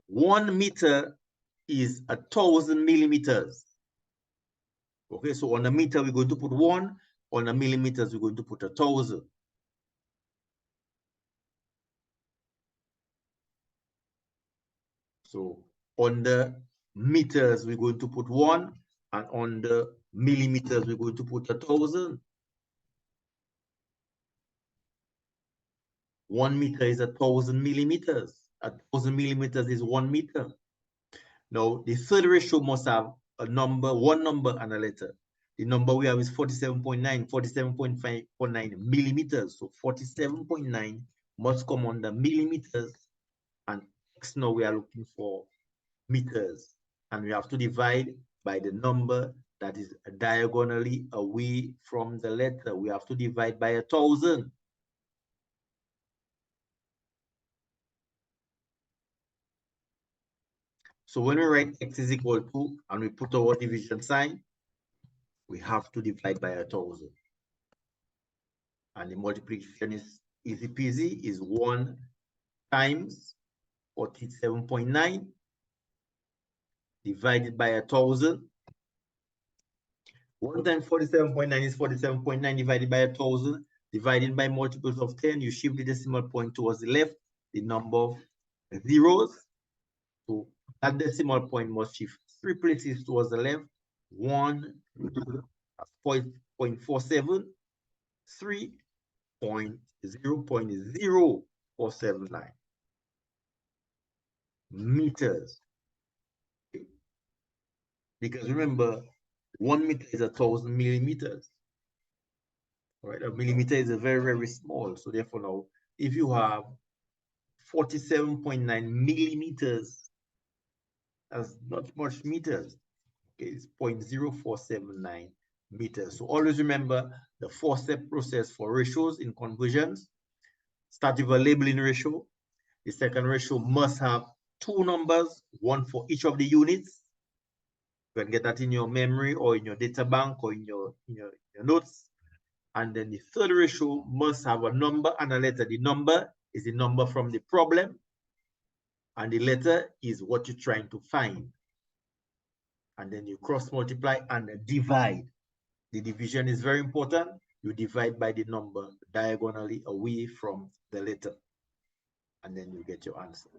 1 meter is 1,000 millimeters. Okay, so on a meter, we're going to put 1. On a millimeters, we're going to put 1,000. So on the meters, we're going to put 1. And on the millimeters, we're going to put 1,000. 1 meter is 1,000 millimeters. 1,000 millimeters is 1 meter. Now, the third ratio must have a number, one number and a letter. The number we have is 47.9, 47.549 millimeters. So 47.9 must come under millimeters, and X now we are looking for meters. And we have to divide by the number that is diagonally away from the letter. We have to divide by 1,000. So when we write X is equal to, and we put our division sign, we have to divide by 1,000. And the multiplication is easy peasy, is 1 times 47.9 divided by 1,000. 1 times 47.9 is 47.9 divided by 1,000. Divided by multiples of 10, you shift the decimal point towards the left, the number of zeros. So that decimal point must shift 3 places towards the left. 1, 0.47, 3, 0.0479 meters. Okay. Because remember, 1 meter is 1,000 millimeters. All right, a millimeter is a very, very small. So therefore now, if you have 47.9 millimeters, that's not much meters. Okay, it's 0.0479 meters. So always remember the 4-step process for ratios in conversions. Start with a labeling ratio. The second ratio must have 2 numbers, 1 for each of the units. You can get that in your memory or in your data bank or in your notes. And then the third ratio must have a number and a letter. The number is the number from the problem, and the letter is what you're trying to find. And then you cross multiply and divide. The division is very important. You divide by the number diagonally away from the letter, and then you get your answer.